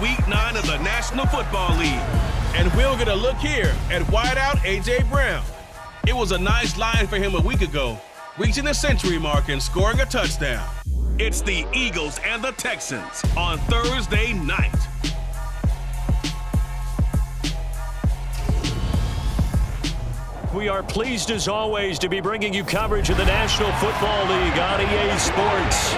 Week 9 of the National Football League. And we'll get a look here at wideout A.J. Brown. It was a nice line for him a week ago, reaching the century mark and scoring a touchdown. It's the Eagles and the Texans on Thursday night. We are pleased as always to be bringing you coverage of the National Football League on EA Sports.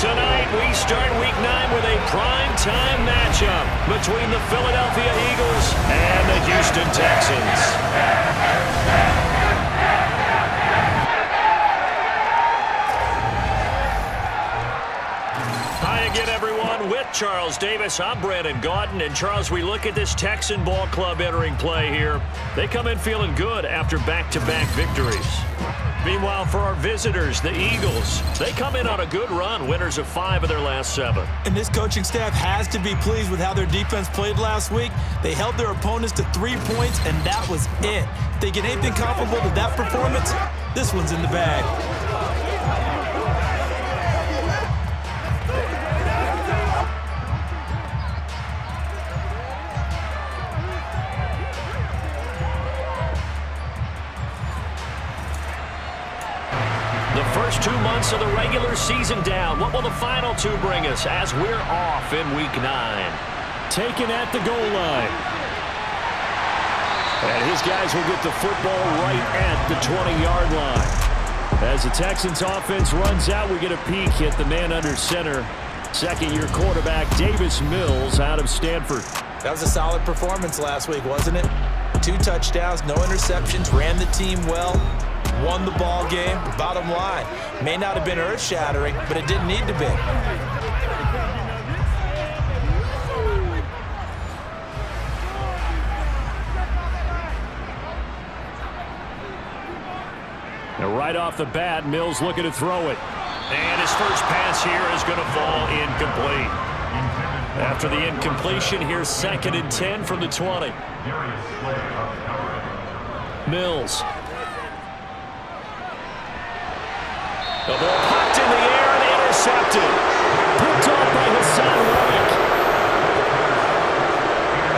Tonight we start Week 9 with a prime-time matchup between the Philadelphia Eagles and the Houston Texans. Hi again, everyone. With Charles Davis, I'm Brandon Gaudin. And Charles, we look at this Texan ball club entering play here. They come in feeling good after back-to-back victories. Meanwhile, for our visitors, the Eagles, they come in on a good run, winners of 5 of their last 7. And this coaching staff has to be pleased with how their defense played last week. They held their opponents to 3 points, and that was it. If they get anything comparable to that performance, this one's in the bag. The first 2 months of the regular season down. What will the final 2 bring us as we're off in Week 9? Taken at the goal line. And his guys will get the football right at the 20-yard line. As the Texans offense runs out, we get a peek at the man under center. Second-year quarterback Davis Mills out of Stanford. That was a solid performance last week, wasn't it? 2 touchdowns, no interceptions, ran the team well. Won the ball game. Bottom line, may not have been earth-shattering, but it didn't need to be. Now right off the bat, Mills looking to throw it. And his first pass here is going to fall incomplete. After the incompletion, here's 2nd and 10 from the 20. Mills. The ball popped in the air and intercepted. Picked off by Hassan Reddick.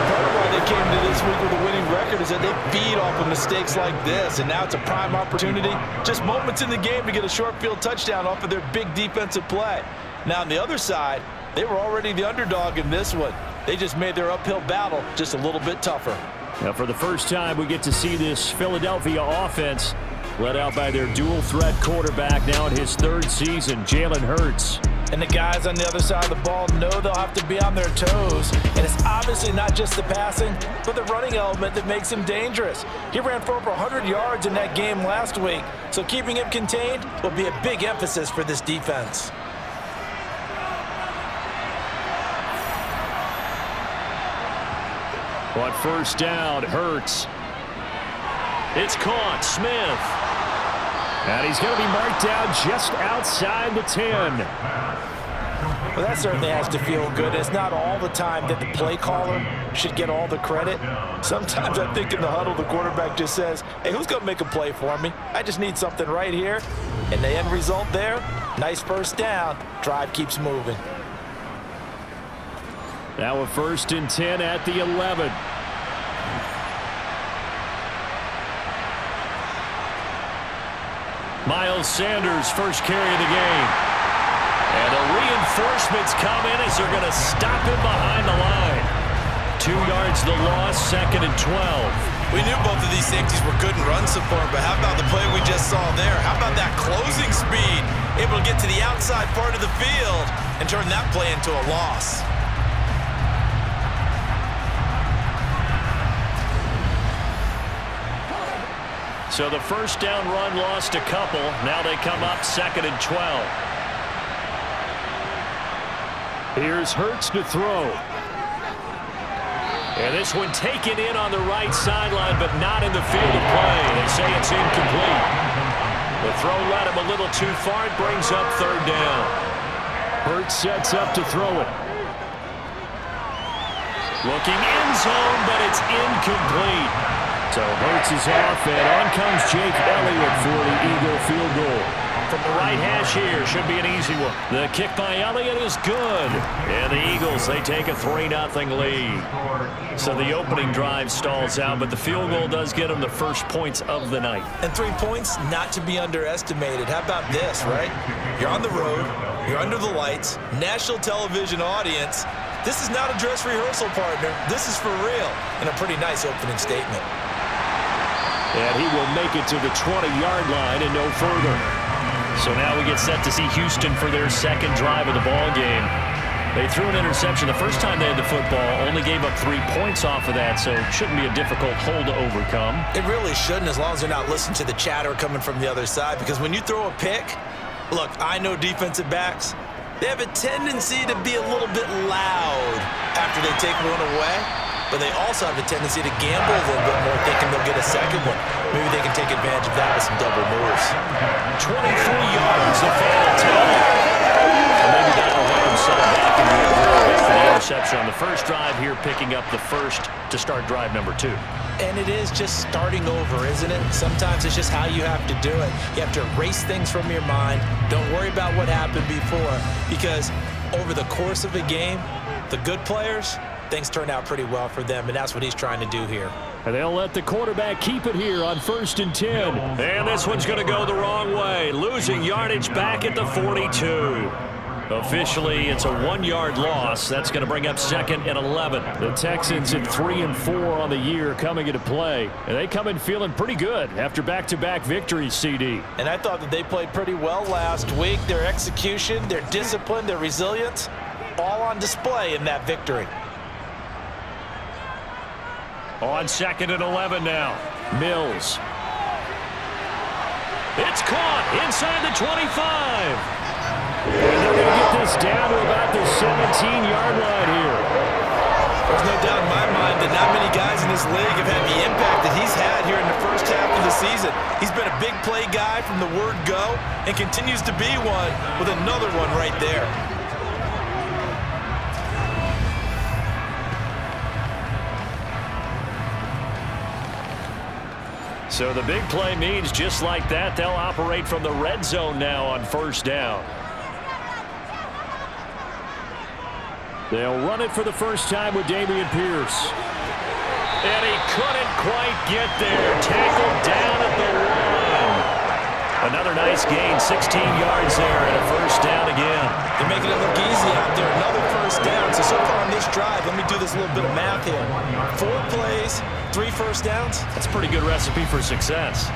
Part of why they came to this week with a winning record is that they feed off of mistakes like this, and now it's a prime opportunity. Just moments in the game to get a short field touchdown off of their big defensive play. Now on the other side, they were already the underdog in this one. They just made their uphill battle just a little bit tougher. Now for the first time, we get to see this Philadelphia offense led out by their dual-threat quarterback now in his 3rd season, Jalen Hurts. And the guys on the other side of the ball know they'll have to be on their toes. And it's obviously not just the passing, but the running element that makes him dangerous. He ran for over 100 yards in that game last week, so keeping him contained will be a big emphasis for this defense. On first down, Hurts. It's caught, Smith. And he's going to be marked down just outside the 10. Well, that certainly has to feel good. It's not all the time that the play caller should get all the credit. Sometimes I think in the huddle, the quarterback just says, hey, who's going to make a play for me? I just need something right here. And the end result there, nice first down. Drive keeps moving. Now a 1st and 10 at the 11. Miles Sanders, first carry of the game. And the reinforcements come in as they're going to stop him behind the line. 2 yards the loss, 2nd and 12. We knew both of these safeties were good in run support, but how about the play we just saw there? How about that closing speed? Able to get to the outside part of the field and turn that play into a loss. So the first down run lost a couple. Now they come up 2nd and 12. Here's Hurts to throw. And this one taken in on the right sideline, but not in the field of play. They say it's incomplete. The throw led him a little too far. It brings up 3rd down. Hurts sets up to throw it. Looking end zone, but it's incomplete. So Hurts is off, and on comes Jake Elliott for the Eagle field goal. from the right hash here. Should be an easy one. The kick by Elliott is good. And the Eagles, they take a 3-0 lead. So the opening drive stalls out, but the field goal does get them the first points of the night. And 3 points, not to be underestimated. How about this, right? You're on the road. You're under the lights. National television audience. This is not a dress rehearsal, partner. This is for real. And a pretty nice opening statement. And he will make it to the 20-yard line and no further. So now we get set to see Houston for their second drive of the ball game. They threw an interception the first time they had the football, only gave up 3 points off of that, so it shouldn't be a difficult hole to overcome. It really shouldn't, as long as they're not listening to the chatter coming from the other side, because when you throw a pick, look, I know defensive backs, they have a tendency to be a little bit loud after they take one away, but they also have a tendency to gamble a little bit more, thinking they'll get a second one. Maybe they can take advantage of that with some double moves. 23 yards, the final tally. So maybe that'll help him settle back into a groove after the interception on the first drive here, picking up the first to start drive number 2. And it is just starting over, isn't it? Sometimes it's just how you have to do it. You have to erase things from your mind. Don't worry about what happened before, because over the course of a game, the good players, things turn out pretty well for them, and that's what he's trying to do here. And they'll let the quarterback keep it here on 1st and 10. And this one's going to go the wrong way, losing yardage back at the 42. Officially, it's a 1-yard loss. That's going to bring up 2nd and 11. The Texans at 3-4 on the year coming into play. And they come in feeling pretty good after back-to-back victories, CD. And I thought that they played pretty well last week. Their execution, their discipline, their resilience, all on display in that victory. On 2nd and 11 now. Mills. It's caught inside the 25. And they're going to get this down to about the 17-yard line here. There's no doubt in my mind that not many guys in this league have had the impact that he's had here in the first half of the season. He's been a big play guy from the word go and continues to be one with another one right there. So the big play means just like that, they'll operate from the red zone now on 1st down. They'll run it for the first time with Dameon Pierce. And he couldn't quite get there. Tackled down at the 1. Another nice gain, 16 yards there, and a 1st down again. They're making it look easy out there. Another 1st down. So far on this drive, let me do this little bit of math here. 4 plays, 3 1st downs. That's a pretty good recipe for success.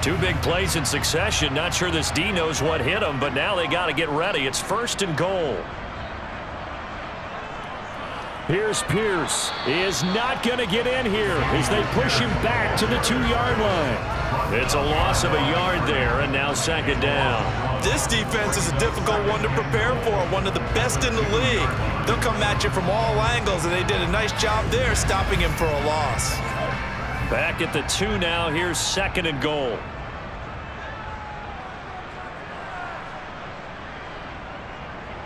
2 big plays in succession. Not sure this D knows what hit him, but now they got to get ready. It's 1st and goal. Here's Pierce. He is not going to get in here as they push him back to the 2-yard line. It's a loss of a yard there, and now 2nd down. This defense is a difficult one to prepare for, one of the best in the league. They'll come at you from all angles, and they did a nice job there stopping him for a loss. Back at the 2 now. Here's 2nd and goal.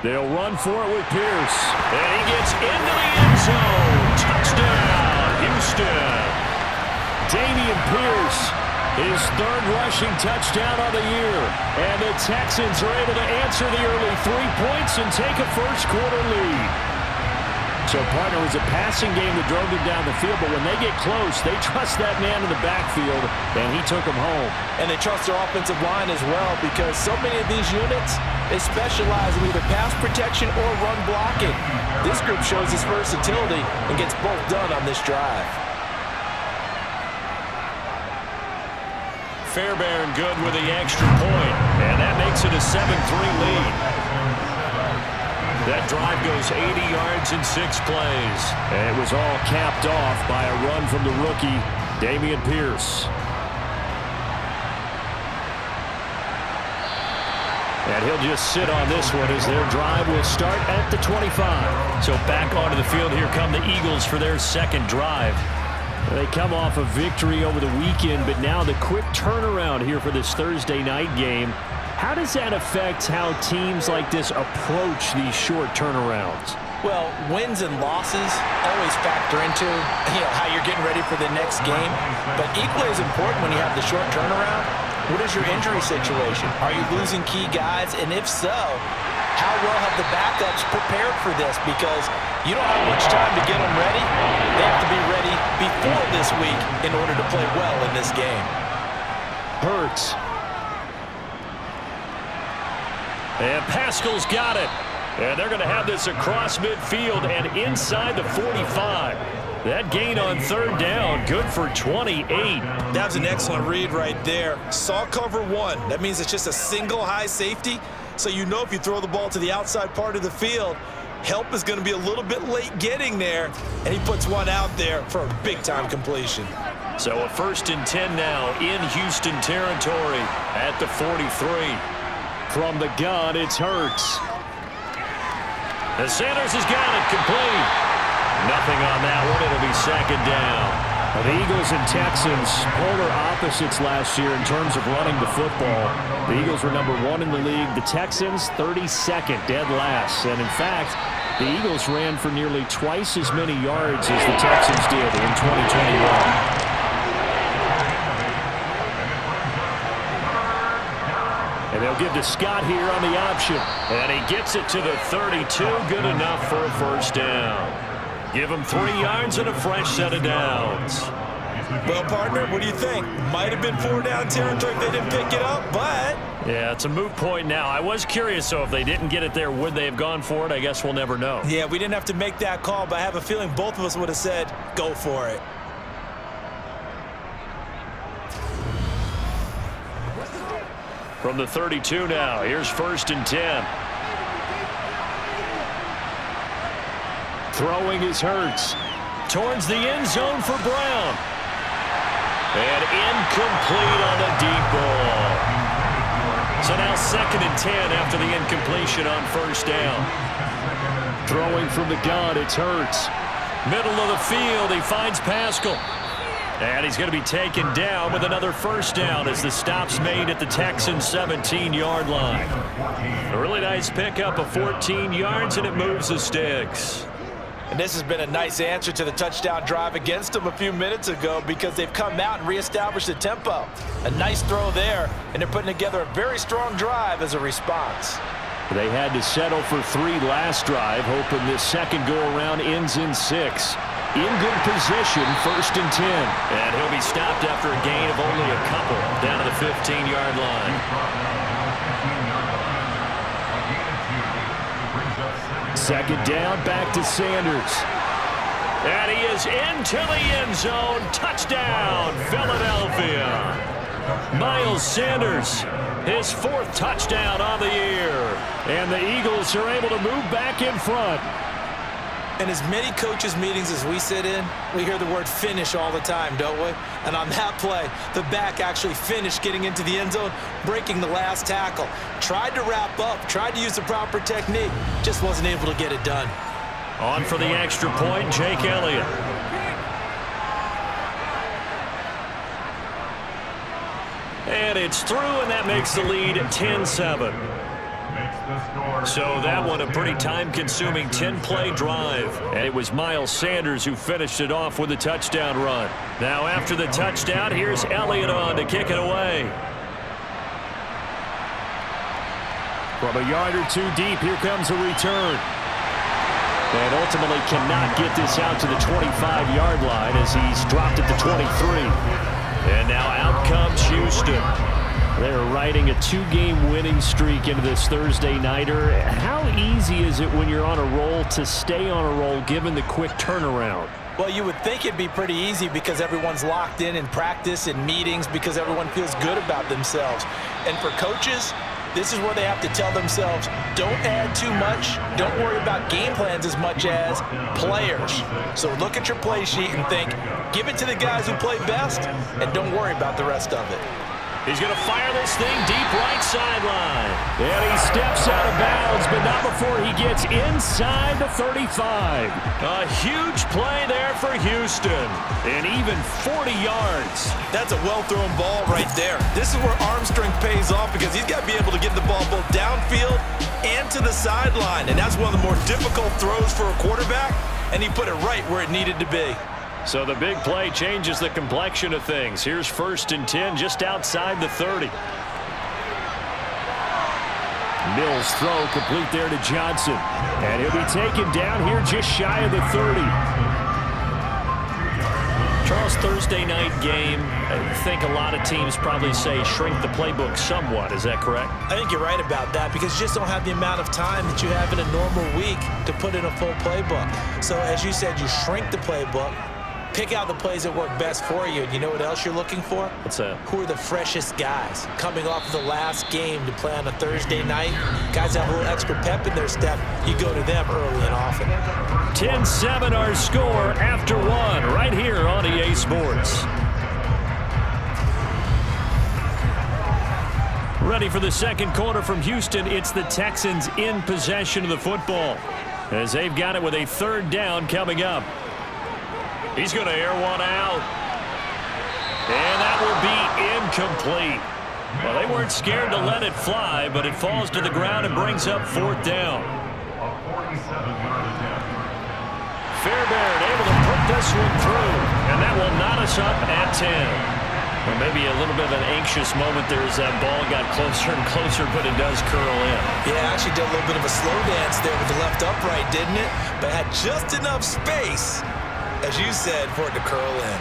They'll run for it with Pierce. And he gets into the end zone. Touchdown, Houston. Dameon Pierce, his 3rd rushing touchdown of the year. And the Texans are able to answer the early 3 points and take a first-quarter lead. So, partner, it was a passing game that drove them down the field, but when they get close, they trust that man in the backfield, and he took them home. And they trust their offensive line as well, because so many of these units, they specialize in either pass protection or run blocking. This group shows its versatility and gets both done on this drive. Fairbairn good with the extra point, and that makes it a 7-3 lead. That drive goes 80 yards in 6 plays. And it was all capped off by a run from the rookie, Dameon Pierce. And he'll just sit on this one as their drive will start at the 25. So back onto the field, here come the Eagles for their 2nd drive. They come off a victory over the weekend, but now the quick turnaround here for this Thursday night game. How does that affect how teams like this approach these short turnarounds? Well, wins and losses always factor into how you're getting ready for the next game. But equally as important when you have the short turnaround What is your injury situation? Are you losing key guys? And if so, how well have the backups prepared for this? Because you don't have much time to get them ready. They have to be ready before this week in order to play well in this game. Hurts. And Pascal's got it. And they're going to have this across midfield and inside the 45. That gain on third down, good for 28. That was an excellent read right there. Saw cover one. That means it's just a single high safety. So you know if you throw the ball to the outside part of the field, help is going to be a little bit late getting there. And he puts one out there for a big-time completion. So a 1st and 10 now in Houston territory at the 43. From the gun, it's Hurts. And Sanders has got it complete. Nothing on that one. It'll be 2nd down. Well, the Eagles and Texans, polar opposites last year in terms of running the football. The Eagles were number 1 in the league. The Texans, 32nd, dead last. And in fact, the Eagles ran for nearly twice as many yards as the Texans did in 2021. And they'll give to Scott here on the option. And he gets it to the 32. Good enough for a 1st down. Give him 3 yards and a fresh set of downs. Well, partner, what do you think? Might have been 4-down territory if they didn't pick it up, but... Yeah, it's a moot point now. I was curious, so if they didn't get it there, would they have gone for it? I guess we'll never know. Yeah, we didn't have to make that call, but I have a feeling both of us would have said, go for it. From the 32 now, here's 1st and 10. Throwing is Hurts. Towards the end zone for Brown. And incomplete on the deep ball. So now 2nd and 10 after the incompletion on 1st down. Throwing from the gun, it's Hurts. Middle of the field, he finds Pascal. And he's going to be taken down with another 1st down as the stop's made at the Texans' 17-yard line. A really nice pickup of 14 yards, and it moves the sticks. And this has been a nice answer to the touchdown drive against them a few minutes ago because they've come out and reestablished the tempo. A nice throw there, and they're putting together a very strong drive as a response. They had to settle for 3 last drive, hoping this second go-around ends in 6. In good position, 1st and 10. And he'll be stopped after a gain of only a couple down to the 15-yard line. 2nd down, back to Sanders. And he is into the end zone. Touchdown, Philadelphia. Miles Sanders, his 4th touchdown on the year. And the Eagles are able to move back in front. In as many coaches' meetings as we sit in, we hear the word finish all the time, don't we? And on that play, the back actually finished getting into the end zone, breaking the last tackle. Tried to wrap up, tried to use the proper technique, just wasn't able to get it done. On for the extra point, Jake Elliott. And it's through, and that makes the lead 10-7. So that one a pretty time-consuming 10-play drive. And it was Miles Sanders who finished it off with a touchdown run. Now after the touchdown, here's Elliott on to kick it away. From a yard or 2 deep, here comes a return. And ultimately cannot get this out to the 25-yard line as he's dropped at the 23. And now out comes Houston. They're riding a 2-game winning streak into this Thursday nighter. How easy is it when you're on a roll to stay on a roll given the quick turnaround? Well, you would think it'd be pretty easy because everyone's locked in practice and meetings because everyone feels good about themselves. And for coaches, this is where they have to tell themselves, don't add too much, don't worry about game plans as much as players. So look at your play sheet and think, give it to the guys who play best, and don't worry about the rest of it. He's going to fire this thing deep right sideline. And he steps out of bounds, but not before he gets inside the 35. A huge play there for Houston. And even 40 yards. That's a well-thrown ball right there. This is where arm strength pays off because he's got to be able to get the ball both downfield and to the sideline. And that's one of the more difficult throws for a quarterback. And he put it right where it needed to be. So the big play changes the complexion of things. Here's 1st and 10 just outside the 30. Mills throw complete there to Johnson. And he'll be taken down here just shy of the 30. Charles, Thursday night game, I think a lot of teams probably say shrink the playbook somewhat. Is that correct? I think you're right about that because you just don't have the amount of time that you have in a normal week to put in a full playbook. So as you said, you shrink the playbook, pick out the plays that work best for you. And you know what else you're looking for? What's that? Who are the freshest guys coming off of the last game to play on a Thursday night? Guys have a little extra pep in their step. You go to them early and often. 10-7 our score after 1 right here on EA Sports. Ready for the second quarter from Houston. It's the Texans in possession of the football as they've got it with a 3rd down coming up. He's going to air one out. And that will be incomplete. Well, they weren't scared to let it fly, but it falls to the ground and brings up 4th down. Fairbairn able to put this one through, and that will knot us up at 10. Well, maybe a little bit of an anxious moment there as that ball got closer and closer, but it does curl in. Yeah, actually did a little bit of a slow dance there with the left upright, didn't it? But had just enough space, as you said, for it to curl in.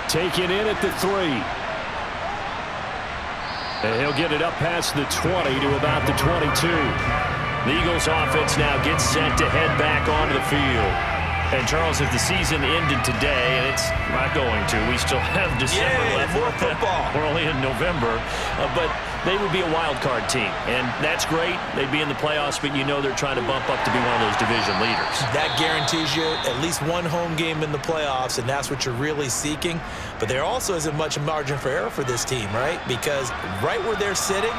Taken in at the 3. And he'll get it up past the 20 to about the 22. The Eagles offense now gets set to head back onto the field. And Charles, if the season ended today, and it's not going to, we still have December left. More football. We're only in November, but they would be a wild card team, and that's great. They'd be in the playoffs, but you know they're trying to bump up to be one of those division leaders. That guarantees you at least one home game in the playoffs, and that's what you're really seeking. But there also isn't much margin for error for this team, right? Because right where they're sitting,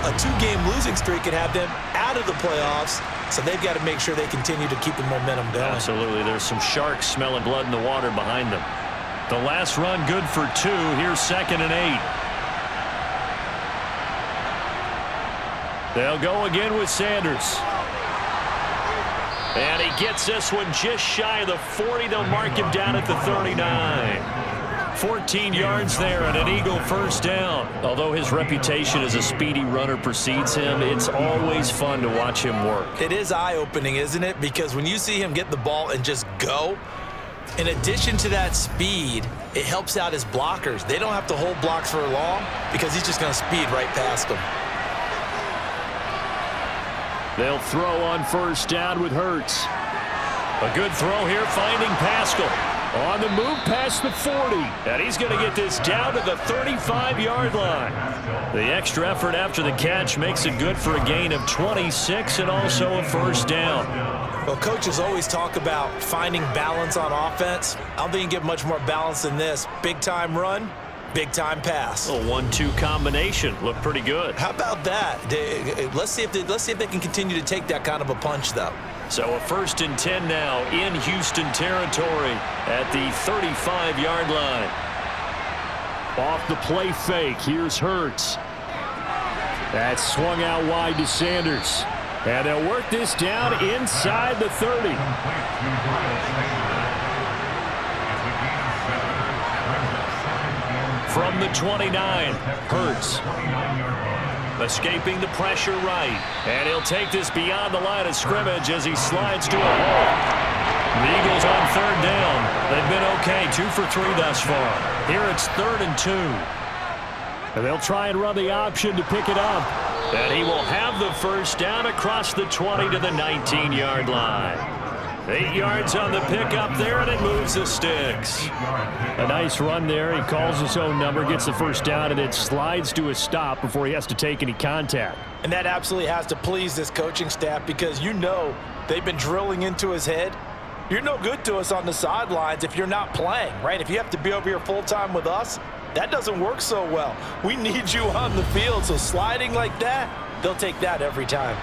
a 2-game losing streak could have them out of the playoffs, so they've got to make sure they continue to keep the momentum going. Absolutely. There's some sharks smelling blood in the water behind them. The last run good for 2. Here's 2nd and 8. They'll go again with Sanders. And he gets this one just shy of the 40. They'll mark him down at the 39. 14 yards there and an Eagle 1st down. Although his reputation as a speedy runner precedes him, it's always fun to watch him work. It is eye-opening, isn't it? Because when you see him get the ball and just go, in addition to that speed, it helps out his blockers. They don't have to hold blocks for long because he's just going to speed right past them. They'll throw on 1st down with Hurts. A good throw here, finding Pascal. On the move past the 40. And he's going to get this down to the 35-yard line. The extra effort after the catch makes it good for a gain of 26 and also a 1st down. Well, coaches always talk about finding balance on offense. I don't think you can get much more balance than this. Big-time run, big-time pass. A 1-2 combination. Looked pretty good. How about that? Let's see if they can continue to take that kind of a punch, though. So a 1st and 10 now in Houston territory at the 35-yard line. Off the play fake, here's Hurts. That's swung out wide to Sanders. And they'll work this down inside the 30. From the 29, Hurts. Escaping the pressure right. And he'll take this beyond the line of scrimmage as he slides to a hole. The Eagles on 3rd down. They've been okay, 2 for 3 thus far. Here it's 3rd and 2. And they'll try and run the option to pick it up. And he will have the 1st down across the 20 to the 19-yard line. 8 yards on the pickup there, and it moves the sticks. A nice run there. He calls his own number, gets the 1st down, and it slides to a stop before he has to take any contact. And that absolutely has to please this coaching staff because you know they've been drilling into his head. You're no good to us on the sidelines if you're not playing, right? If you have to be over here full-time with us, that doesn't work so well. We need you on the field, so sliding like that, they'll take that every time.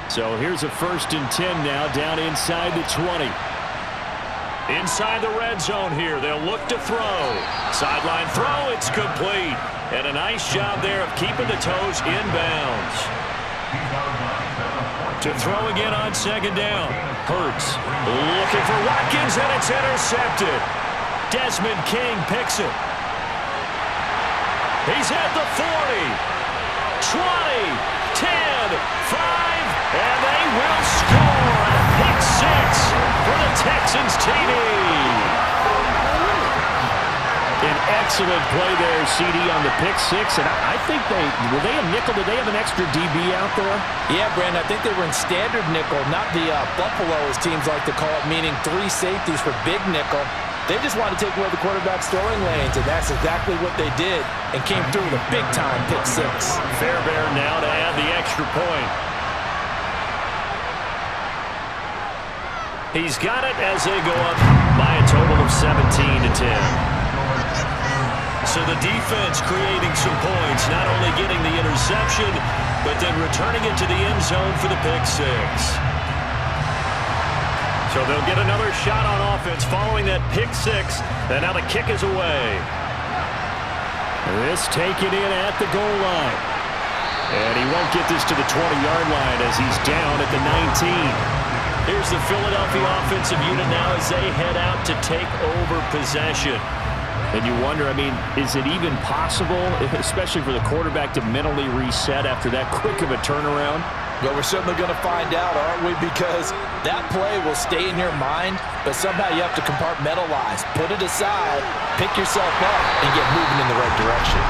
So here's a 1st and 10 now down inside the 20. Inside the red zone here, they'll look to throw. Sideline throw, it's complete. And a nice job there of keeping the toes inbounds. To throw again on 2nd down. Hurts looking for Watkins, and it's intercepted. Desmond King picks it. He's at the 40, 20, 10, 5, and they will score. Pick 6 for the Texans TD. An excellent play there, CD, on the pick 6. And I think were they a nickel? Did they have an extra DB out there? Yeah, Brandon, I think they were in standard nickel, not the Buffalo, as teams like to call it, meaning 3 safeties for big nickel. They just wanted to take away the quarterback's throwing lanes, and that's exactly what they did, and came through with a big-time pick 6. Fairbairn now to add the extra point. He's got it as they go up by a total of 17-10. So the defense creating some points, not only getting the interception, but then returning it to the end zone for the pick 6. So they'll get another shot on offense following that pick 6, and now the kick is away. This taken in at the goal line. And he won't get this to the 20-yard line as he's down at the 19. Here's the Philadelphia offensive unit now as they head out to take over possession. And you wonder, I mean, is it even possible, especially for the quarterback, to mentally reset after that quick of a turnaround? Well, we're certainly going to find out, aren't we? Because that play will stay in your mind, but somehow you have to compartmentalize. Put it aside, pick yourself up, and get moving in the right direction.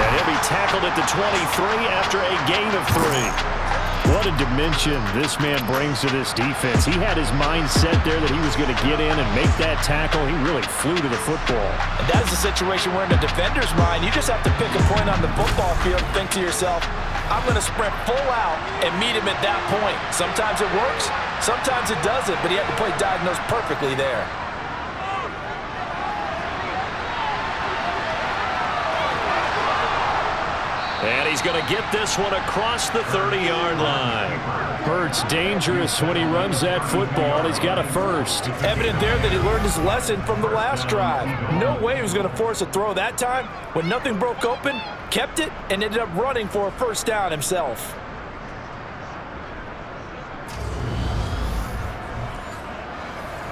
And he'll be tackled at the 23 after a gain of 3. What a dimension this man brings to this defense. He had his mind set there that he was going to get in and make that tackle. He really flew to the football. And that is a situation where in the defender's mind, you just have to pick a point on the football field and think to yourself, I'm going to sprint full out and meet him at that point. Sometimes it works, sometimes it doesn't, but he had to play diagnosed perfectly there. And he's going to get this one across the 30-yard line. Hurts dangerous when he runs that football. He's got a first. Evident there that he learned his lesson from the last drive. No way he was going to force a throw that time. When nothing broke open, kept it, and ended up running for a first down himself.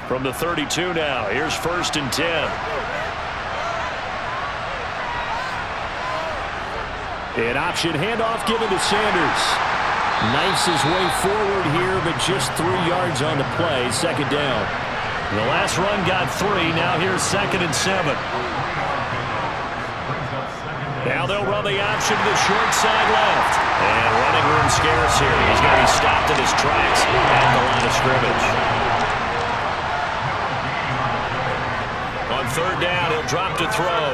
From the 32 now, here's 1st and 10. An option handoff given to Sanders. Knifes his way forward here, but just 3 yards on the play. 2nd down. The last run got 3. Now here's 2nd and 7. Now they'll run the option to the short side left. And running room scarce here. He's going to be stopped in his tracks at the line of scrimmage. On 3rd down, he'll drop to throw.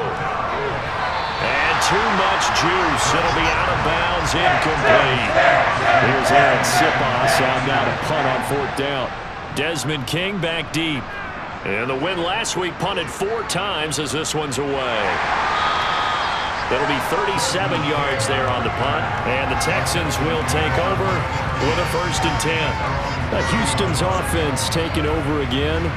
And too much juice. It'll be out of bounds, incomplete. Here's Aaron Sipos out now to punt on 4th down. Desmond King back deep. And the win last week punted 4 times as this one's away. That'll be 37 yards there on the punt. And the Texans will take over with a 1st and 10. Houston's offense taking over again.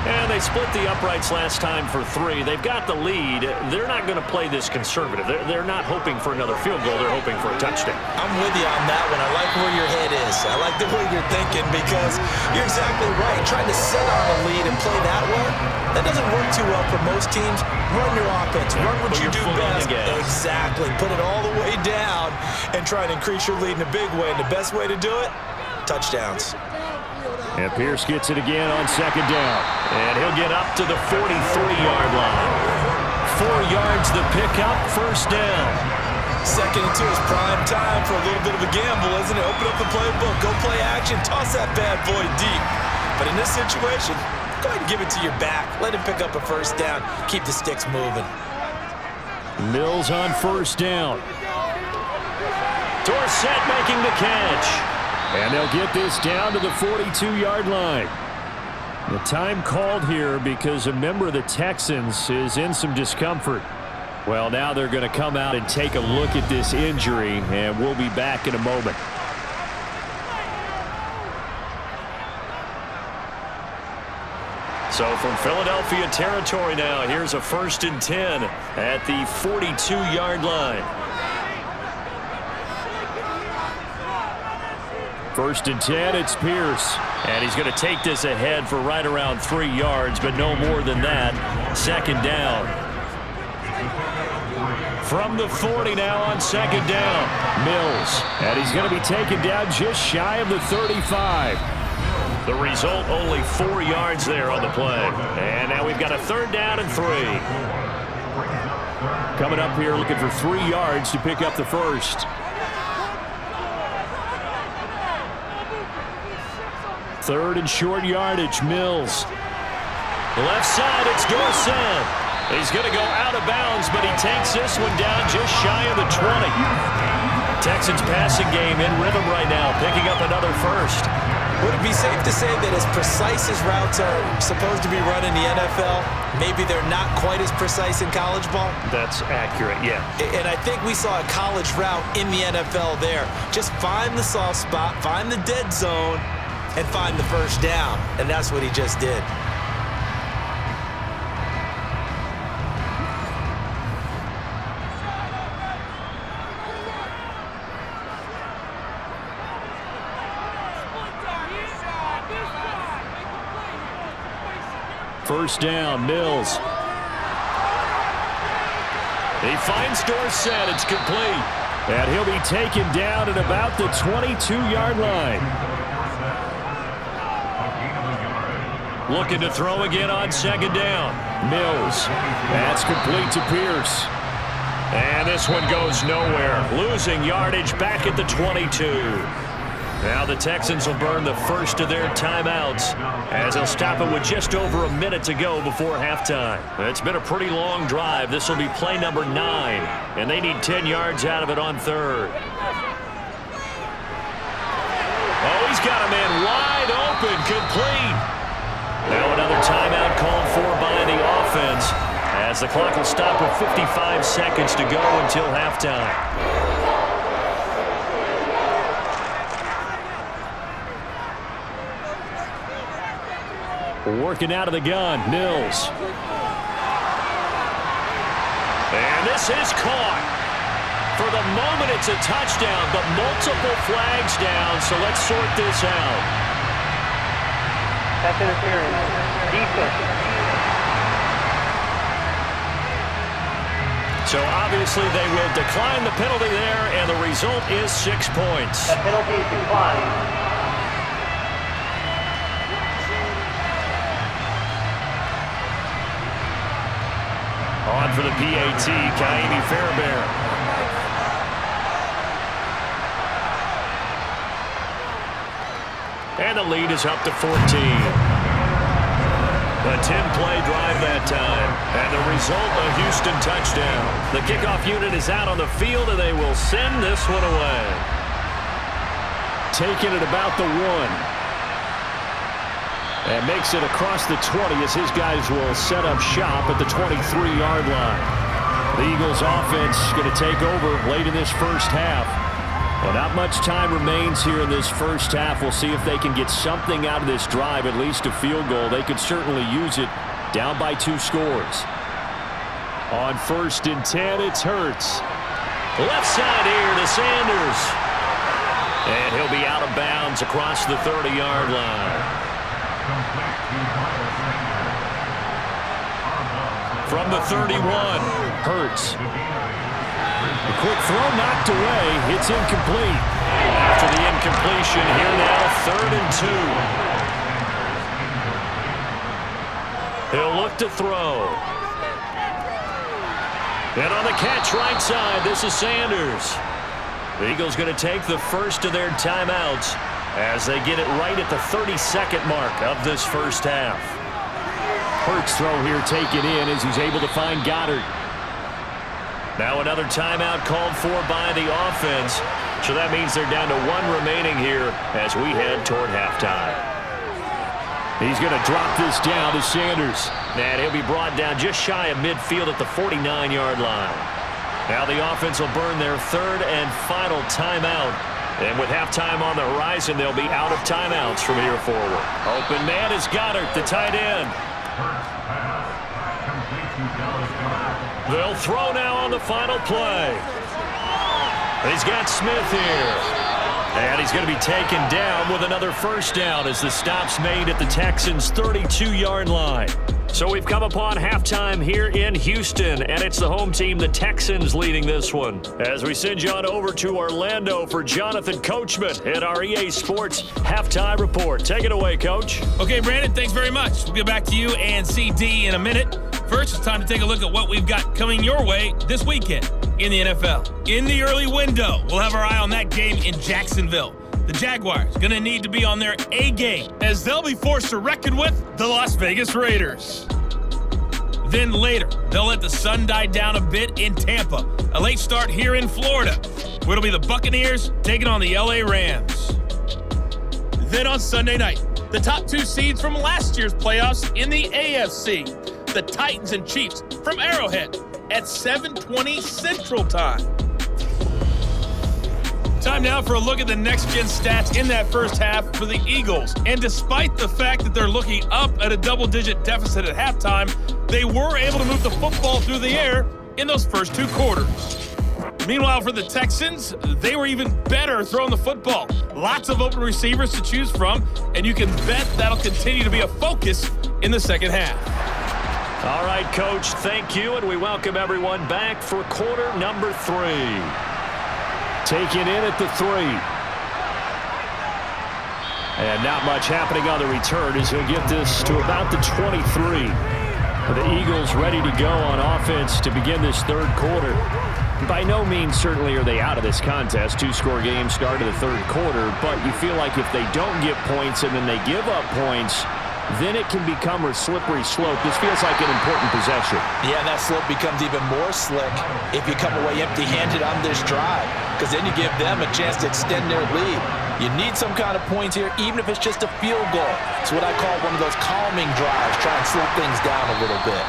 And they split the uprights last time for 3. They've got the lead. They're not going to play this conservative. They're not hoping for another field goal. They're hoping for a touchdown. I'm with you on that one. I like where your head is. I like the way you're thinking because you're exactly right. Trying to set on a lead and play that way, that doesn't work too well for most teams. Run your offense. Run what you do best. Exactly. Put it all the way down and try and increase your lead in a big way. And the best way to do it, touchdowns. And Pierce gets it again on 2nd down. And he'll get up to the 43-yard line. 4 yards the pickup, 1st down. 2nd and 2 is prime time for a little bit of a gamble, isn't it? Open up the playbook, go play action, toss that bad boy deep. But in this situation, go ahead and give it to your back. Let him pick up a 1st down. Keep the sticks moving. Mills on 1st down. Dorsett making the catch. And they'll get this down to the 42-yard line. The time called here because a member of the Texans is in some discomfort. Well, now they're going to come out and take a look at this injury, and we'll be back in a moment. So from Philadelphia territory now, here's a 1st and 10 at the 42-yard line. First and 10, it's Pierce. And he's going to take this ahead for right around 3 yards, but no more than that. Second down. From the 40 now on second down. Mills. And he's going to be taken down just shy of the 35. The result, only 4 yards there on the play. And now we've got a third down and 3. Coming up here looking for 3 yards to pick up the first. Third and short yardage, Mills. Left side, it's Dorsett. He's going to go out of bounds, but he takes this one down just shy of the 20. Texans passing game in rhythm right now, picking up another first. Would it be safe to say that as precise as routes are supposed to be run in the NFL, maybe they're not quite as precise in college ball? That's accurate, yeah. And I think we saw a college route in the NFL there. Just find the soft spot, find the dead zone, and find the first down. And that's what he just did. First down, Mills. He finds Dorsett. It's complete. And he'll be taken down at about the 22-yard line. Looking to throw again on second down. Mills. That's complete to Pierce. And this one goes nowhere. Losing yardage back at the 22. Now the Texans will burn the first of their timeouts as they'll stop it with just over a minute to go before halftime. It's been a pretty long drive. This will be play number 9, and they need 10 yards out of it on third. Oh, he's got a man wide open, complete. Now another timeout called for by the offense as the clock will stop with 55 seconds to go until halftime. Working out of the gun, Mills. And this is caught. For the moment, it's a touchdown, but multiple flags down, so let's sort this out. Pass interference. Defense. So obviously they will decline the penalty there, and the result is 6 points. The penalty is declined. On for the PAT, Kaimi Fairbairn. And the lead is up to 14. A 10-play drive that time. And the result, a Houston touchdown. The kickoff unit is out on the field, and they will send this one away. Taking it about the 1. And makes it across the 20 as his guys will set up shop at the 23-yard line. The Eagles offense going to take over late in this first half. Well, not much time remains here in this first half. We'll see if they can get something out of this drive, at least a field goal. They could certainly use it down by 2 scores. On first and 10, it's Hurts. Left side here to Sanders. And he'll be out of bounds across the 30-yard line. From the 31, Hurts. A quick throw knocked away. It's incomplete. After the incompletion, here now, 3rd and 2. He'll look to throw. And on the catch right side, this is Sanders. The Eagles going to take the first of their timeouts as they get it right at the 32nd mark of this first half. Hurts throw here taken in as he's able to find Goddard. Now another timeout called for by the offense. So that means they're down to 1 remaining here as we head toward halftime. He's going to drop this down to Sanders. And he'll be brought down just shy of midfield at the 49-yard line. Now the offense will burn their 3rd and final timeout. And with halftime on the horizon, they'll be out of timeouts from here forward. Open man is Goddard, the tight end. They'll throw now on the final play. He's got Smith here. And he's going to be taken down with another first down as the stop's made at the Texans' 32-yard line. So we've come upon halftime here in Houston, and it's the home team, the Texans, leading this one. As we send you on over to Orlando for Jonathan Coachman at our EA Sports Halftime Report. Take it away, Coach. Okay, Brandon, thanks very much. We'll get back to you and CD in a minute. First, it's time to take a look at what we've got coming your way this weekend in the NFL. In the early window, we'll have our eye on that game in Jacksonville. The Jaguars going to need to be on their A game as they'll be forced to reckon with the Las Vegas Raiders. Then later, they'll let the sun die down a bit in Tampa. A late start here in Florida, where it'll be the Buccaneers taking on the LA Rams. Then on Sunday night, the top two seeds from last year's playoffs in the AFC, the Titans and Chiefs from Arrowhead at 7:20 Central Time. Time now for a look at the next-gen stats in that first half for the Eagles. And despite the fact that they're looking up at a double-digit deficit at halftime, they were able to move the football through the air in those first two quarters. Meanwhile, for the Texans, they were even better throwing the football. Lots of open receivers to choose from, and you can bet that'll continue to be a focus in the second half. All right, Coach, thank you, and we welcome everyone back for quarter number 3. Taken in at the 3. And not much happening on the return as he'll get this to about the 23. The Eagles ready to go on offense to begin this third quarter. By no means certainly are they out of this contest. 2-score game start of the third quarter, but you feel like if they don't get points and then they give up points, then it can become a slippery slope. This feels like an important possession. Yeah, that slope becomes even more slick if you come away empty-handed on this drive, because then you give them a chance to extend their lead. You need some kind of points here, even if it's just a field goal. It's what I call one of those calming drives, try and slow things down a little bit.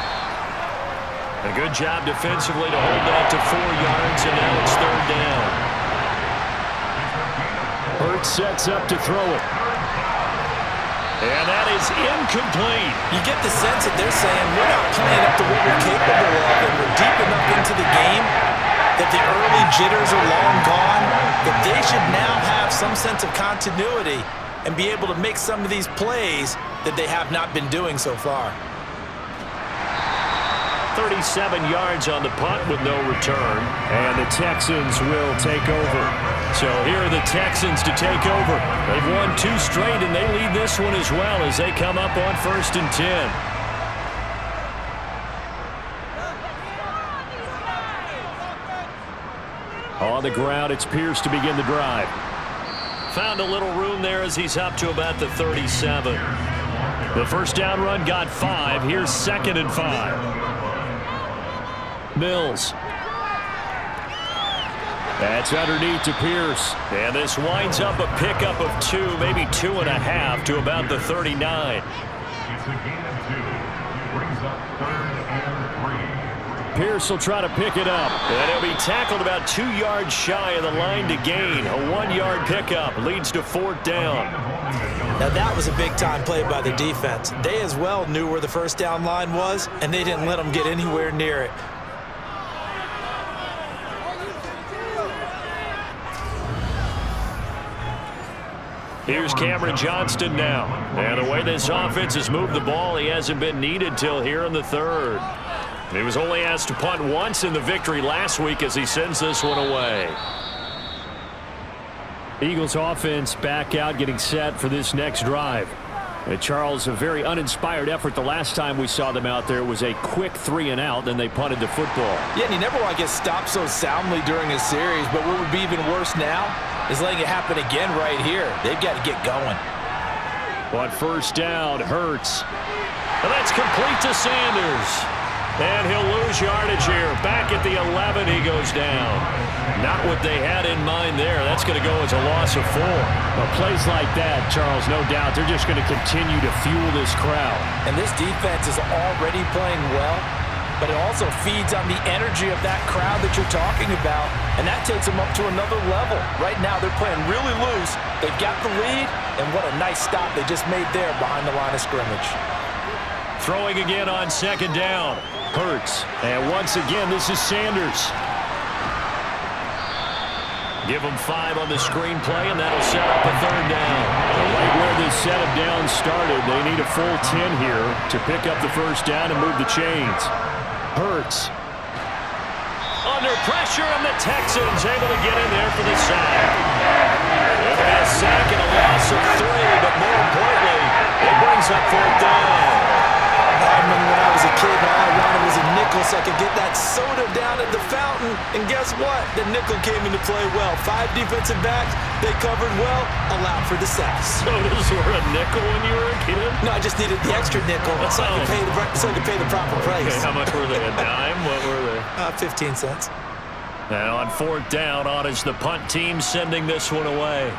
A good job defensively to hold that to 4 yards, and now it's third down. Hurts sets up to throw it. And that is incomplete. You get the sense that they're saying we're not playing up to what we're capable of, and we're deep enough into the game that the early jitters are long gone, that they should now have some sense of continuity and be able to make some of these plays that they have not been doing so far. 37 yards on the punt with no return. And the Texans will take over. So here are the Texans to take over. They've won 2 straight, and they lead this one as well as they come up on 1st and 10. On the ground, it's Pierce to begin the drive. Found a little room there as he's up to about the 37. The first down run got 5. Here's 2nd and 5. Mills. That's underneath to Pierce. And this winds up a pickup of 2, maybe 2.5 to about the 39. Pierce will try to pick it up. And he'll be tackled about 2 yards shy of the line to gain. A 1-yard pickup leads to 4th down. Now that was a big-time play by the defense. They as well knew where the first down line was, and they didn't let them get anywhere near it. Here's Cameron Johnston now. And the way this offense has moved the ball, he hasn't been needed till here in the third. He was only asked to punt once in the victory last week as he sends this one away. Eagles offense back out, getting set for this next drive. Charles, a very uninspired effort the last time we saw them out there. It was a quick 3-and-out, then they punted the football. Yeah, and you never want to get stopped so soundly during a series, but what would be even worse now is letting it happen again right here. They've got to get going. On first down, Hurts. And that's complete to Sanders. And he'll lose yardage here. Back at the 11, he goes down. Not what they had in mind there. That's going to go as a loss of 4. Well, plays like that, Charles, no doubt, they're just going to continue to fuel this crowd. And this defense is already playing well, but it also feeds on the energy of that crowd that you're talking about, and that takes them up to another level. Right now, they're playing really loose. They've got the lead, and what a nice stop they just made there behind the line of scrimmage. Throwing again on 2nd down. Hurts. And once again, this is Sanders. Give them 5 on the screenplay, and that'll set up a 3rd down. Right where this setup down started, they need a full 10 here to pick up the 1st down and move the chains. Hurts. Under pressure, and the Texans able to get in there for the sack. It'll be a sack and a loss of 3, but more importantly, it brings up 4th down. I remember when I was a kid, all I wanted was a nickel so I could get that soda down at the fountain. And guess what? The nickel came into play well. 5 defensive backs, they covered well, allowed for the sacks. Sodas were a nickel when you were a kid? No, I just needed the extra nickel so I could pay the proper price. Okay, how much were they? A dime? What were they? 15 cents. Now on 4th down, on is the punt team sending this one away.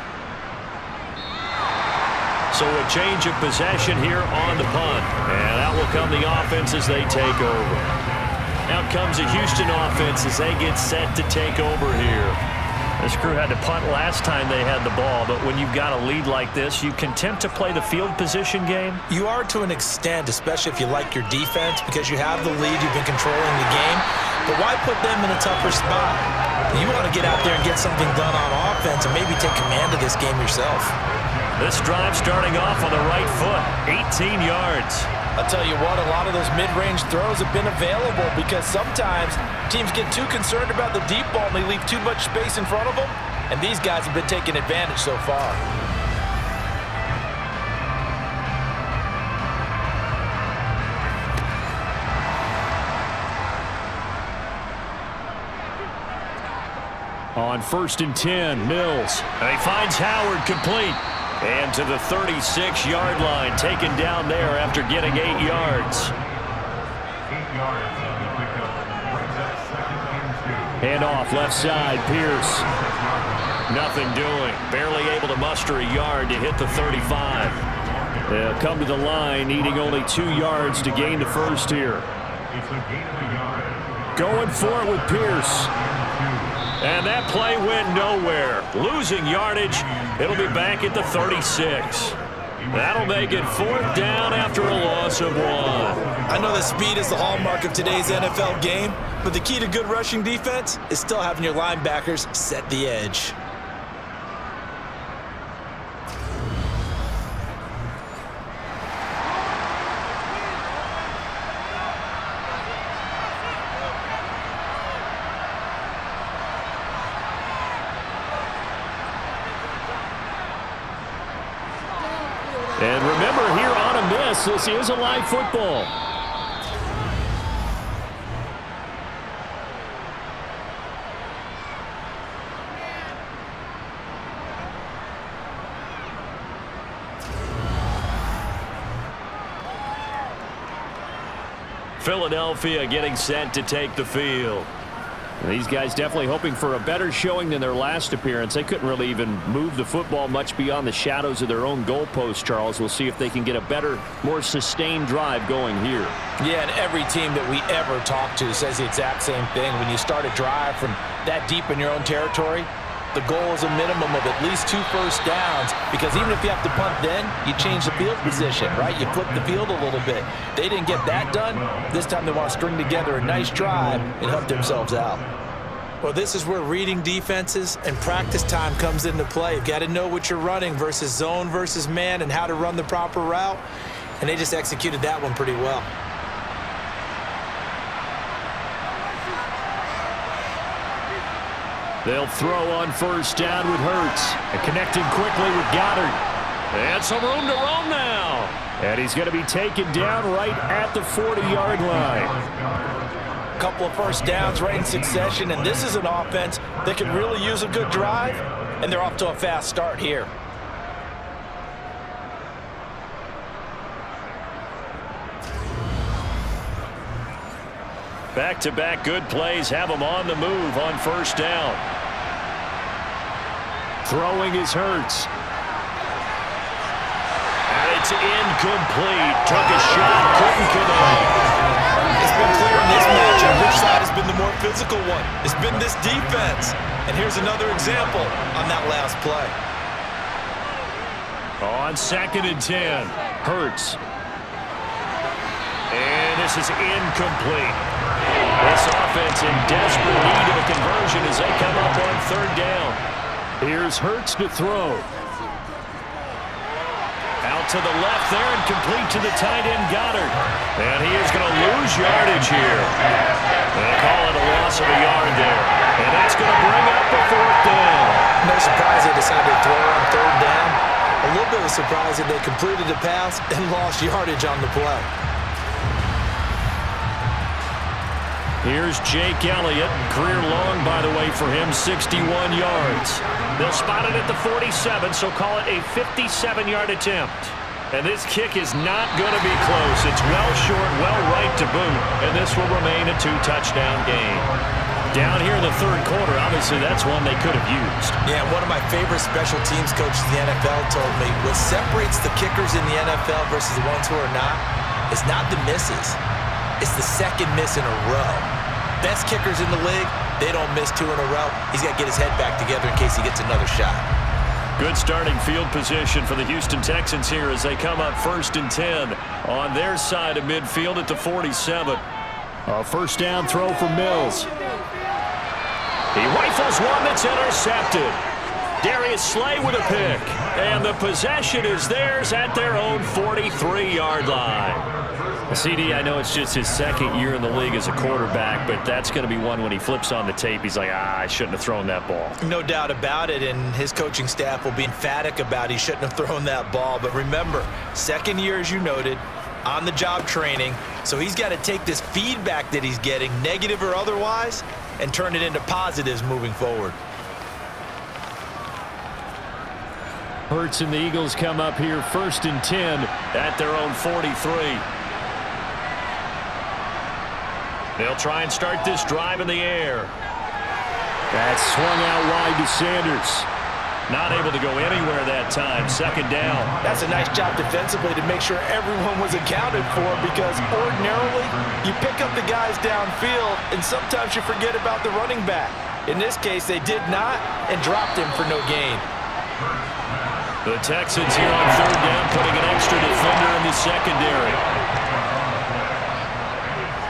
So a change of possession here on the punt. And out will come the offense as they take over. Out comes the Houston offense as they get set to take over here. This crew had to punt last time they had the ball, but when you've got a lead like this, you content to play the field position game? You are to an extent, especially if you like your defense, because you have the lead, you've been controlling the game. But why put them in a tougher spot? You want to get out there and get something done on offense and maybe take command of this game yourself. This drive starting off on the right foot, 18 yards. I'll tell you what, a lot of those mid-range throws have been available because sometimes teams get too concerned about the deep ball and they leave too much space in front of them, and these guys have been taking advantage so far. On 1st and 10, Mills. And he finds Howard complete. And to the 36-yard line, taken down there after getting 8 yards. Hand off left side, Pierce. Nothing doing. Barely able to muster a yard to hit the 35. They'll come to the line, needing only 2 yards to gain the 1st here. Going for it with Pierce. And that play went nowhere. Losing yardage. It'll be back at the 36. That'll make it 4th down after a loss of 1. I know that speed is the hallmark of today's NFL game, but the key to good rushing defense is still having your linebackers set the edge. And remember, here on a miss, this is a live football. Philadelphia getting set to take the field. These guys definitely hoping for a better showing than their last appearance. They couldn't really even move the football much beyond the shadows of their own goalpost, Charles. We'll see if they can get a better, more sustained drive going here. Yeah, and every team that we ever talk to says the exact same thing. When you start a drive from that deep in your own territory, the goal is a minimum of at least 2 first downs, because even if you have to punt then, you change the field position, right? You flip the field a little bit. They didn't get that done. This time they want to string together a nice drive and help themselves out. Well, this is where reading defenses and practice time comes into play. You've got to know what you're running versus zone versus man and how to run the proper route, and they just executed that one pretty well. They'll throw on 1st down with Hurts. And connecting quickly with Goddard. And some room to roam now. And he's going to be taken down right at the 40-yard line. Couple of first downs right in succession, and this is an offense that can really use a good drive, and they're off to a fast start here. Back-to-back good plays have them on the move on 1st down. Throwing is Hurts. And it's incomplete. Took a shot, couldn't connect. It's been clear in this matchup which side has been the more physical one. It's been this defense. And here's another example on that last play. On 2nd and 10, Hurts. And this is incomplete. This offense in desperate need of a conversion as they come up on 3rd down. Here's Hurts to throw. Out to the left there and complete to the tight end Goddard. And he is going to lose yardage here. They call it a loss of a yard there. And that's going to bring up a 4th down. No surprise they decided to throw on 3rd down. A little bit of a surprise that they completed the pass and lost yardage on the play. Here's Jake Elliott. Career long, by the way, for him, 61 yards. They'll spot it at the 47, so call it a 57-yard attempt. And this kick is not going to be close. It's well short, well right to boot, and this will remain a 2-touchdown game. Down here in the 3rd quarter, obviously that's one they could have used. Yeah, one of my favorite special teams coaches in the NFL told me what separates the kickers in the NFL versus the ones who are not is not the misses. It's the second miss in a row. Best kickers in the league, they don't miss 2 in a row. He's got to get his head back together in case he gets another shot. Good starting field position for the Houston Texans here as they come up 1st and 10 on their side of midfield at the 47. A 1st down throw for Mills. He rifles one that's intercepted. Darius Slay with a pick. And the possession is theirs at their own 43-yard line. CD, I know it's just his 2nd year in the league as a quarterback, but that's going to be one when he flips on the tape, he's like, I shouldn't have thrown that ball. No doubt about it, and his coaching staff will be emphatic about he shouldn't have thrown that ball. But remember, 2nd year, as you noted, on-the-job training, so he's got to take this feedback that he's getting, negative or otherwise, and turn it into positives moving forward. Hurts and the Eagles come up here 1st and 10 at their own 43. They'll try and start this drive in the air. That's swung out wide to Sanders. Not able to go anywhere that time. 2nd down. That's a nice job defensively to make sure everyone was accounted for, because ordinarily you pick up the guys downfield and sometimes you forget about the running back. In this case, they did not and dropped him for no gain. The Texans here on 3rd down, putting an extra defender in the secondary.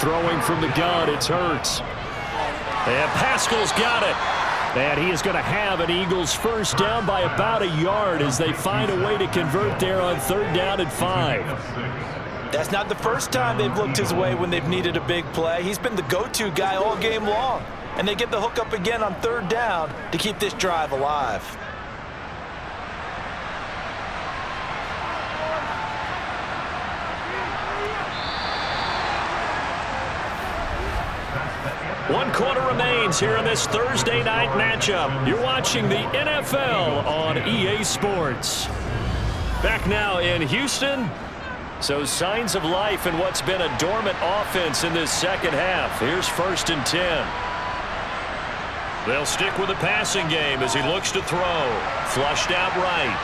Throwing from the gun, it's Hurts. And Pascal's got it. And he is going to have an Eagles 1st down by about a yard as they find a way to convert there on 3rd down and 5. That's not the first time they've looked his way when they've needed a big play. He's been the go-to guy all game long. And they get the hook up again on 3rd down to keep this drive alive. One quarter remains here in this Thursday night matchup. You're watching the NFL on EA Sports. Back now in Houston. So signs of life in what's been a dormant offense in this 2nd half. Here's 1st and 10. They'll stick with the passing game as he looks to throw. Flushed out right.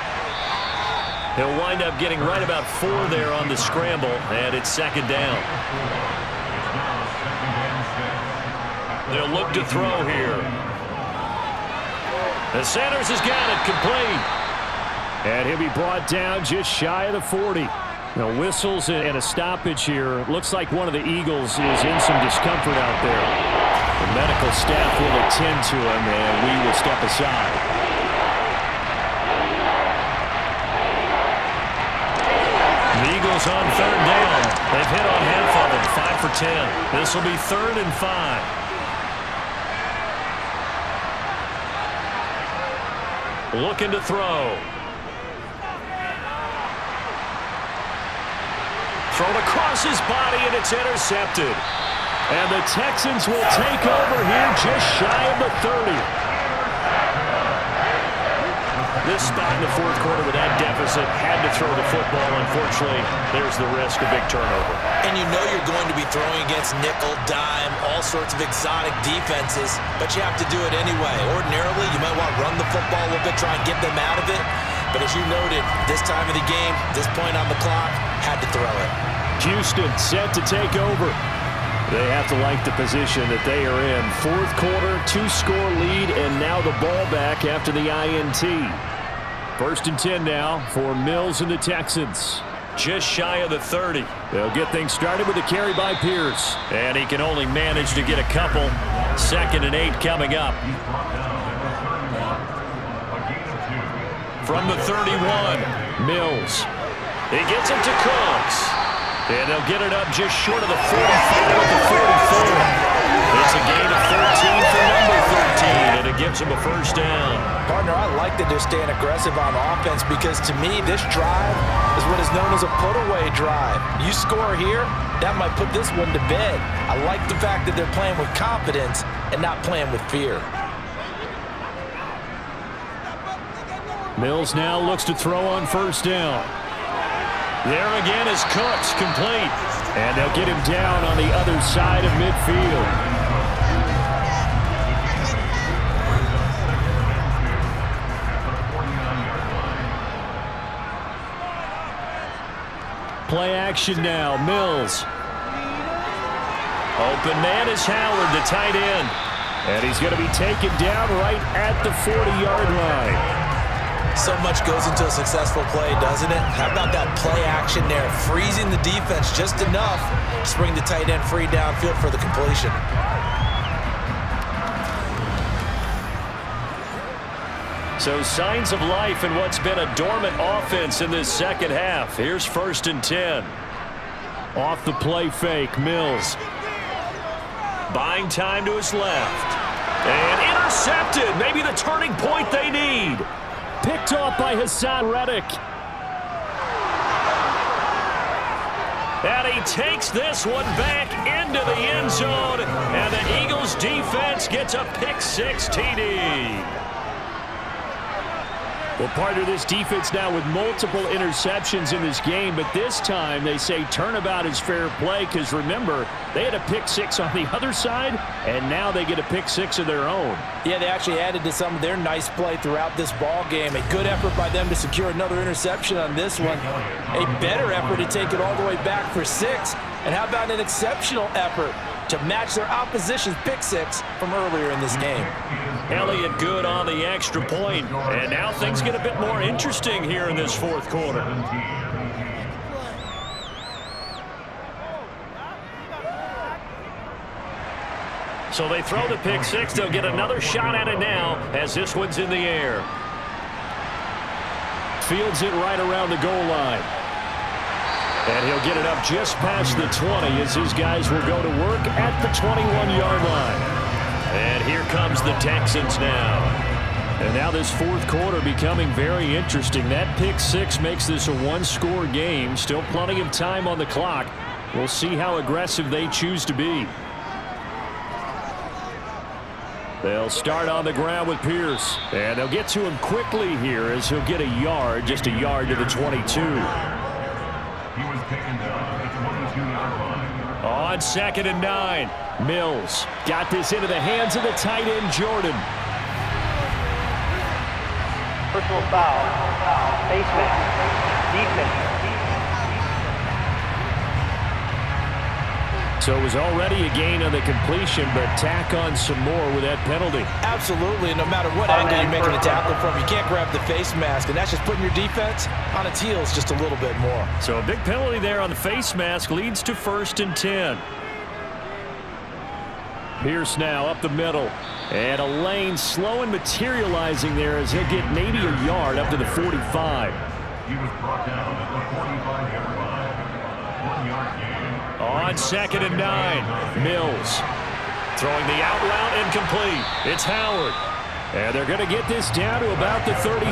He'll wind up getting right about 4 there on the scramble, and it's 2nd down. They'll look to throw here. And Sanders has got it complete. And he'll be brought down just shy of the 40. Now whistles and a stoppage here. Looks like one of the Eagles is in some discomfort out there. The medical staff will attend to him, and we will step aside. The Eagles on 3rd down. They've hit on half of them, 5 for 10. This will be 3rd and 5. Looking to throw. Thrown across his body, and it's intercepted. And the Texans will take over here just shy of the 30. This spot in the 4th quarter with that deficit, had to throw the football. Unfortunately, there's the risk of big turnover. And you know you're going to be throwing against nickel, dime, all sorts of exotic defenses, but you have to do it anyway. Ordinarily, you might want to run the football a little bit, try and get them out of it. But as you noted, this time of the game, this point on the clock, had to throw it. Houston set to take over. They have to like the position that they are in. 4th quarter, 2-score lead, and now the ball back after the INT. 1st and 10 now for Mills and the Texans. Just shy of the 30. They'll get things started with a carry by Pierce. And he can only manage to get a couple. 2nd and 8 coming up. from the 31. Mills. He gets it to Cooks. And they'll get it up just short of the 45 at the 44. It's a gain of 13 for number 13, and it gives him a first down. Partner, I like that they're staying aggressive on offense because to me, this drive is what is known as a put-away drive. You score here, that might put this one to bed. I like the fact that they're playing with confidence and not playing with fear. Mills now looks to throw on first down. There again is Cooks, complete. And they'll get him down on the other side of midfield. Play action now, Mills. Open man is Howard, the tight end. And he's going to be taken down right at the 40-yard line. So much goes into a successful play, doesn't it? How about that play action there, freezing the defense just enough to bring the tight end free downfield for the completion. So signs of life in what's been a dormant offense in this second half. Here's 1st and 10. Off the play fake, Mills. Buying time to his left. And intercepted. Maybe the turning point they need. Picked off by Hassan Reddick. And he takes this one back into the end zone. And the Eagles defense gets a pick-6 TD. Well, part of this defense now with multiple interceptions in this game, but this time they say turnabout is fair play because, remember, they had a pick-6 on the other side, and now they get a pick-6 of their own. Yeah, they actually added to some of their nice play throughout this ball game. A good effort by them to secure another interception on this one. A better effort to take it all the way back for 6. And how about an exceptional effort to match their opposition's pick-6 from earlier in this game? Elliott good on the extra point, and now things get a bit more interesting here in this fourth quarter. So they throw the pick-6. They'll get another shot at it now as this one's in the air. Fields it right around the goal line. And he'll get it up just past the 20 as his guys will go to work at the 21-yard line. And here comes the Texans now. And now this fourth quarter becoming very interesting. That pick-6 makes this a one-score game. Still plenty of time on the clock. We'll see how aggressive they choose to be. They'll start on the ground with Pierce. And they'll get to him quickly here as he'll get a yard, just a yard to the 22. He was taken down at the 22-yard line. On 2nd and 9. Mills got this into the hands of the tight end, Jordan. Personal foul. Face mask. Defense. So it was already a gain on the completion, but tack on some more with that penalty. Absolutely. No matter what angle you're making a tackle from, you can't grab the face mask, and that's just putting your defense on its heels just a little bit more. So a big penalty there on the face mask leads to 1st and 10. Pierce now up the middle. And a lane slow and materializing there as he'll get maybe a yard up to the 45. He was brought down at the 45-yard line. 1-yard gain. On 2nd and 9. Mills throwing the out route incomplete. It's Howard. And they're going to get this down to about the 37.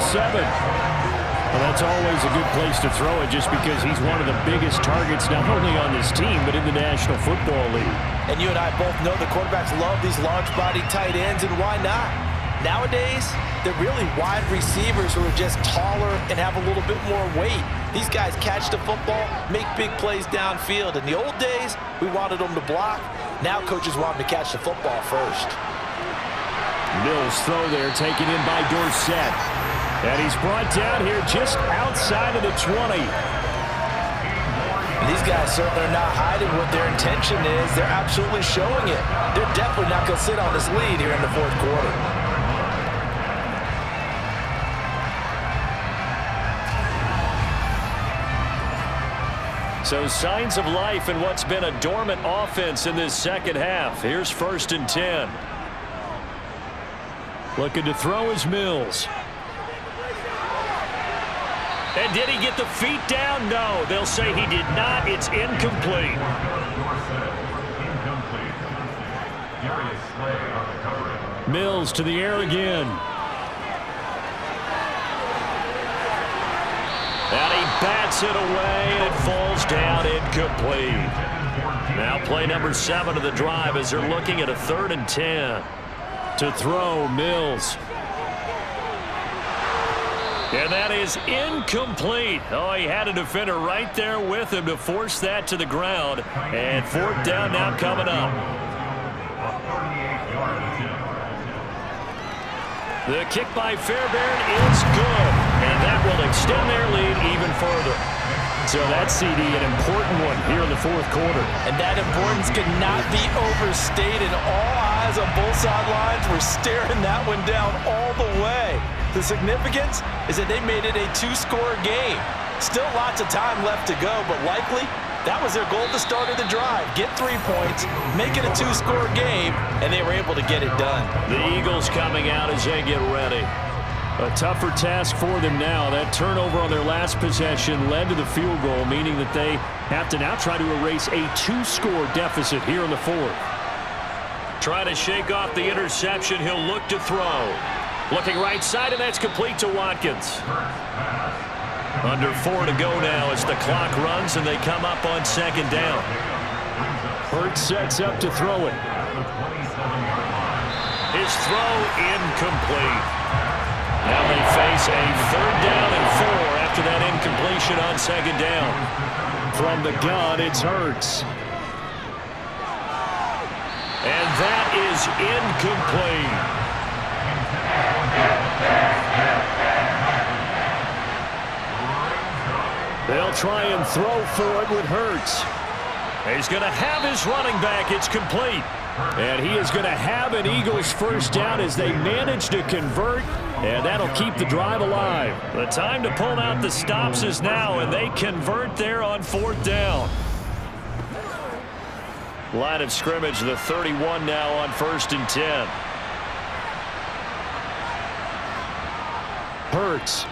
Well, that's always a good place to throw it just because he's one of the biggest targets not only on this team but in the National Football League. And you and I both know the quarterbacks love these large-body tight ends, and why not? Nowadays, they're really wide receivers who are just taller and have a little bit more weight. These guys catch the football, make big plays downfield. In the old days, we wanted them to block. Now coaches want them to catch the football first. Mills throw there, taken in by Dorsett. And he's brought down here just outside of the 20. These guys certainly are not hiding what their intention is. They're absolutely showing it. They're definitely not going to sit on this lead here in the fourth quarter. So signs of life in what's been a dormant offense in this second half. Here's 1st and 10. Looking to throw is Mills. And did he get the feet down? No, they'll say he did not. It's incomplete. Mills to the air again. And he bats it away, and it falls down incomplete. Now play number 7 of the drive as they're looking at a 3rd and 10. To throw, Mills. And that is incomplete. Oh, he had a defender right there with him to force that to the ground. And 4th down now coming up. The kick by Fairbairn is good. And that will extend their lead even further. So that's, CD, an important one here in the 4th quarter. And that importance could not be overstated. All eyes on both sidelines were staring that one down all the way. The significance is that they made it a 2-score game. Still lots of time left to go, but likely that was their goal at the start of the drive. Get 3 points, make it a 2-score game, and they were able to get it done. The Eagles coming out as they get ready. A tougher task for them now. That turnover on their last possession led to the field goal, meaning that they have to now try to erase a 2-score deficit here in the 4th. Trying to shake off the interception. He'll look to throw. Looking right side, and that's complete to Watkins. Under 4 to go now as the clock runs, and they come up on 2nd down. Hurts sets up to throw it. His throw incomplete. Now they face a 3rd down and 4 after that incompletion on 2nd down. From the gun, it's Hurts. And that is incomplete. They'll try and throw for it with Hurts. He's going to have his running back. It's complete. And he is going to have an Eagles 1st down as they manage to convert, and that'll keep the drive alive. The time to pull out the stops is now, and they convert there on 4th down. Line of scrimmage, the 31 now on 1st and 10. Hurts.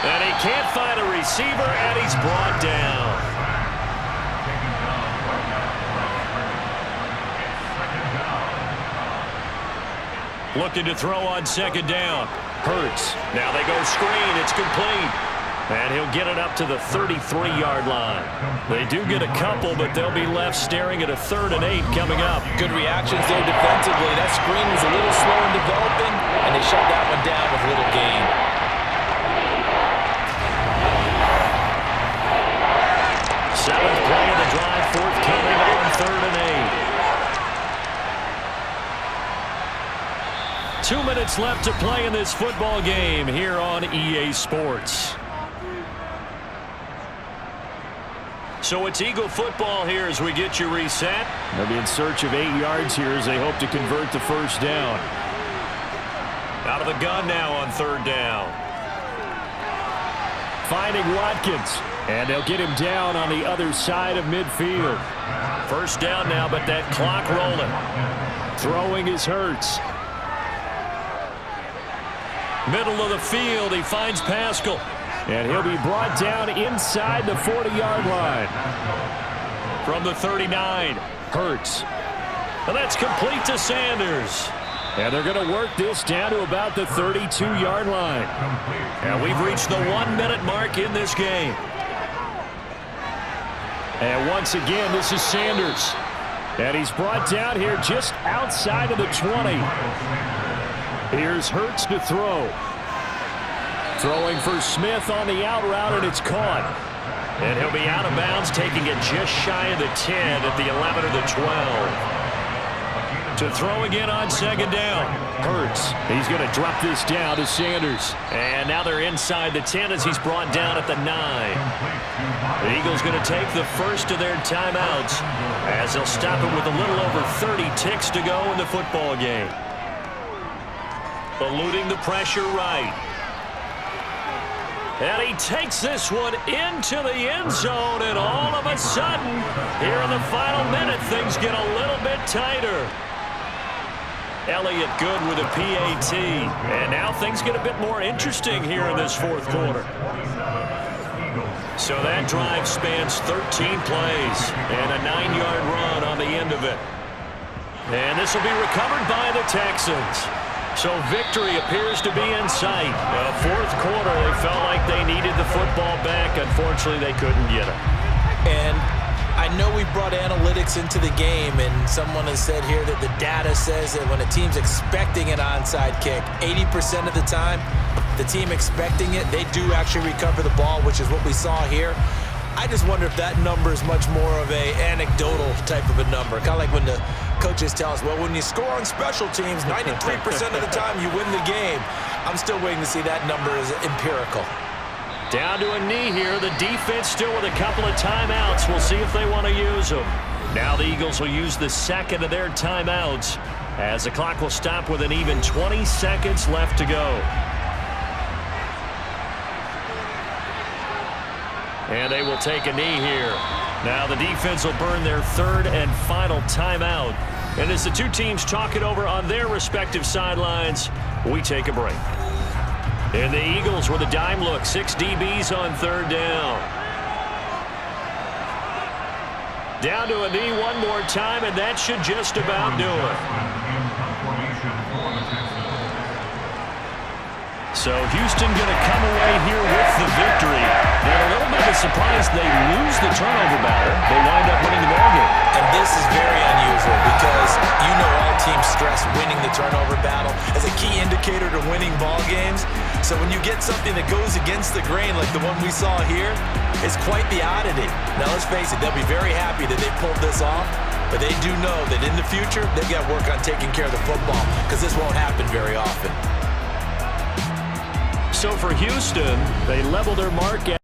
And he can't find a receiver, and he's brought down. Looking to throw on 2nd down. Hurts. Now they go screen. It's complete. And he'll get it up to the 33-yard line. They do get a couple, but they'll be left staring at a 3rd and 8 coming up. Good reactions there defensively. That screen was a little slow in developing, and they shut that one down with little gain. Seventh play of the drive, 4th coming on 3rd and 8. 2 minutes left to play in this football game here on EA Sports. So it's Eagle football here as we get you reset. They'll be in search of 8 yards here as they hope to convert the 1st down. Out of the gun now on 3rd down. Finding Watkins. And they'll get him down on the other side of midfield. 1st down now, but that clock rolling. Throwing is Hurts. Middle of the field, he finds Pascal. And he'll be brought down inside the 40-yard line. From the 39, Hurts. And that's complete to Sanders. And they're going to work this down to about the 32-yard line. And we've reached the 1-minute mark in this game. And once again, this is Sanders. And he's brought down here just outside of the 20. Here's Hurts to throw. Throwing for Smith on the out route, and it's caught. And he'll be out of bounds, taking it just shy of the 10 at the 11 or the 12. To throw again on 2nd down. Hurts. He's going to drop this down to Sanders. And now they're inside the 10 as he's brought down at the 9. The Eagles going to take the first of their timeouts as they'll stop it with a little over 30 ticks to go in the football game. Eluding the pressure right. And he takes this one into the end zone, and all of a sudden, here in the final minute, things get a little bit tighter. Elliott good with a PAT. And now things get a bit more interesting here in this fourth quarter. So that drive spans 13 plays and a 9-yard run on the end of it. And this will be recovered by the Texans. So victory appears to be in sight. Fourth quarter, they felt like they needed the football back. Unfortunately, they couldn't get it. And I know we brought analytics into the game, and someone has said here that the data says that when a team's expecting an onside kick, 80% of the time, the team expecting it, they do actually recover the ball, which is what we saw here. I just wonder if that number is much more of a anecdotal type of a number. Kind of like when the coaches tell us, well, when you score on special teams, 93% of the time you win the game. I'm still waiting to see that number is empirical. Down to a knee here. The defense still with a couple of timeouts. We'll see if they want to use them. Now the Eagles will use the second of their timeouts as the clock will stop with an even 20 seconds left to go. And they will take a knee here. Now the defense will burn their third and final timeout. And as the two teams talk it over on their respective sidelines, we take a break. And the Eagles with a dime look. 6 DBs on third down. Down to a knee one more time, and that should just about do it. So Houston going to come away here with the victory. And a little bit of a surprise, they lose the turnover battle. They wind up winning the ballgame. And this is very unusual because you know all teams stress winning the turnover battle as a key indicator to winning ball games. So when you get something that goes against the grain like the one we saw here, it's quite the oddity. Now let's face it, they'll be very happy that they pulled this off, but they do know that in the future, they've got to work on taking care of the football because this won't happen very often. So for Houston, they level their mark at